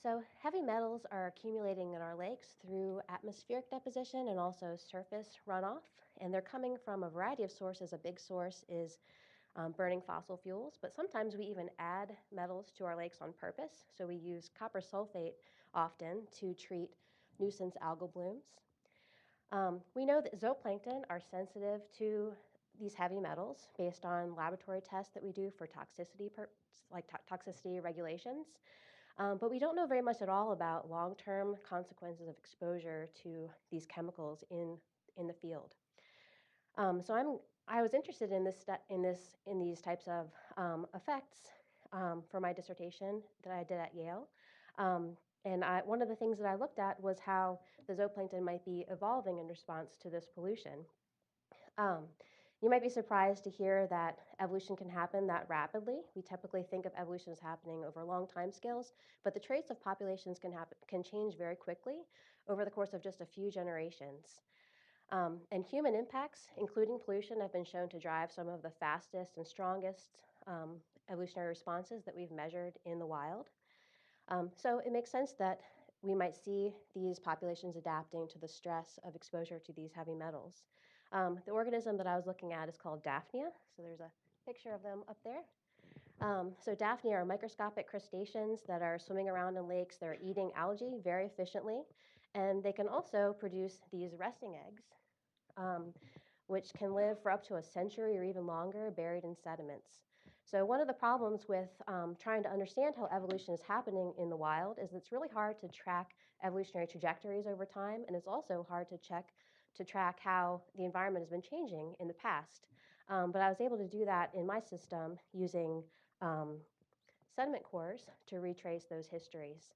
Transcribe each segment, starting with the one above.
So, heavy metals are accumulating in our lakes through atmospheric deposition and also surface runoff, and they're coming from a variety of sources. A big source is burning fossil fuels, but sometimes we even add metals to our lakes on purpose. So, we use copper sulfate often to treat nuisance algal blooms. We know that zooplankton are sensitive to these heavy metals based on laboratory tests that we do for toxicity, toxicity regulations. But we don't know very much at all about long-term consequences of exposure to these chemicals in the field. I was interested in in these types of effects for my dissertation that I did at Yale. One of the things that I looked at was how the zooplankton might be evolving in response to this pollution. Um, you might be surprised to hear that evolution can happen that rapidly. We typically think of evolution as happening over long time scales, but the traits of populations can change very quickly over the course of just a few generations. And human impacts, including pollution, have been shown to drive some of the fastest and strongest evolutionary responses that we've measured in the wild. So it makes sense that we might see these populations adapting to the stress of exposure to these heavy metals. The organism that I was looking at is called Daphnia. So there's a picture of them up there. So Daphnia are microscopic crustaceans that are swimming around in lakes. They're eating algae very efficiently, and they can also produce these resting eggs, um, which can live for up to a century or even longer buried in sediments. So, one of the problems with trying to understand how evolution is happening in the wild is it's really hard to track evolutionary trajectories over time, and it's also hard to track how the environment has been changing in the past. But I was able to do that in my system using um, sediment cores to retrace those histories.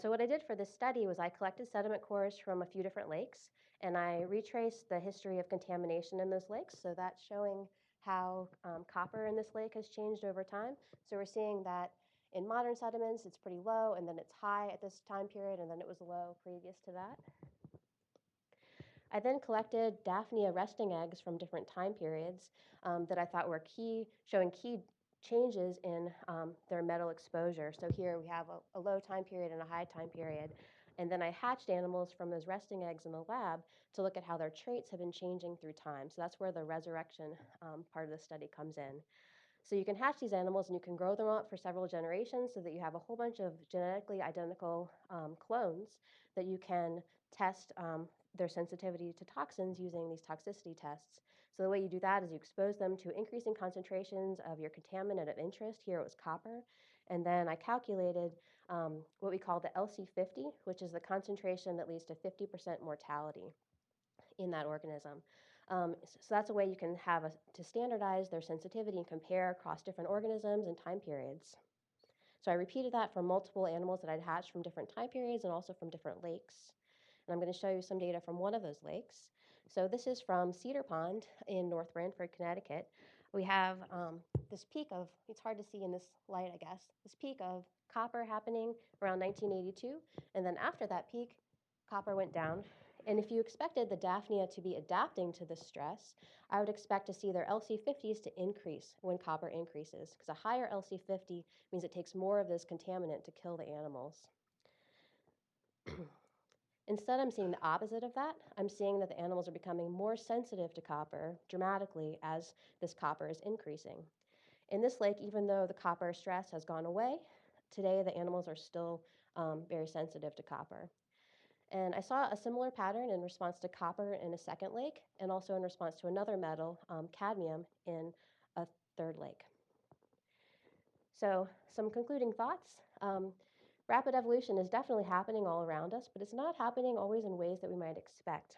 So what I did for this study was I collected sediment cores from a few different lakes, and I retraced the history of contamination in those lakes. So that's showing how copper in this lake has changed over time. So we're seeing that in modern sediments, it's pretty low, and then it's high at this time period, and then it was low previous to that. I then collected Daphnia resting eggs from different time periods that I thought were showing key changes in their metal exposure. So here we have a low time period and a high time period. And then I hatched animals from those resting eggs in the lab to look at how their traits have been changing through time. So that's where the resurrection part of the study comes in. So you can hatch these animals and you can grow them up for several generations so that you have a whole bunch of genetically identical clones that you can test their sensitivity to toxins using these toxicity tests. So the way you do that is you expose them to increasing concentrations of your contaminant of interest. Here it was copper. And then I calculated what we call the LC50, which is the concentration that leads to 50% mortality in that organism. So that's a way you can to standardize their sensitivity and compare across different organisms and time periods. So I repeated that for multiple animals that I'd hatched from different time periods and also from different lakes. And I'm going to show you some data from one of those lakes. So this is from Cedar Pond in North Branford, Connecticut. We have this peak of, it's hard to see in this light, I guess, this peak of copper happening around 1982. And then after that peak, copper went down. And if you expected the Daphnia to be adapting to this stress, I would expect to see their LC50s to increase when copper increases, because a higher LC50 means it takes more of this contaminant to kill the animals. Instead, I'm seeing the opposite of that. I'm seeing that the animals are becoming more sensitive to copper dramatically as this copper is increasing. In this lake, even though the copper stress has gone away, today the animals are still very sensitive to copper. And I saw a similar pattern in response to copper in a second lake and also in response to another metal, cadmium, in a third lake. So some concluding thoughts. Rapid evolution is definitely happening all around us, but it's not happening always in ways that we might expect.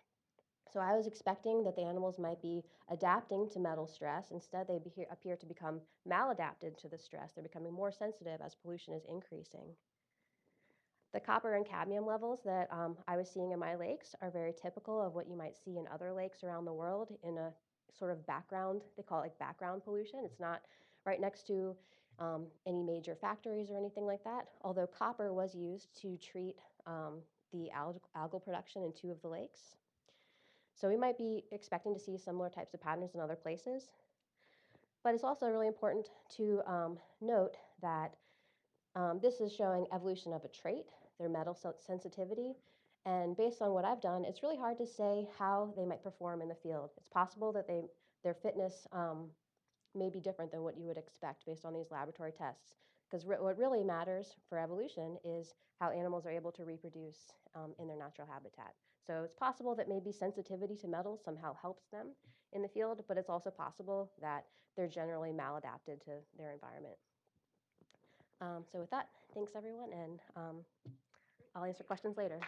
So I was expecting that the animals might be adapting to metal stress. Instead, they appear to become maladapted to the stress. They're becoming more sensitive as pollution is increasing. The copper and cadmium levels that I was seeing in my lakes are very typical of what you might see in other lakes around the world in a sort of background, they call it like background pollution. It's not right next to any major factories or anything like that, although copper was used to treat the algal production in two of the lakes. So we might be expecting to see similar types of patterns in other places. But it's also really important to note that This is showing evolution of a trait, their metal sensitivity. And based on what I've done, it's really hard to say how they might perform in the field. It's possible that their fitness may be different than what you would expect based on these laboratory tests. Because what really matters for evolution is how animals are able to reproduce in their natural habitat. So it's possible that maybe sensitivity to metals somehow helps them in the field, but it's also possible that they're generally maladapted to their environment. So with that, thanks everyone, and I'll answer questions later.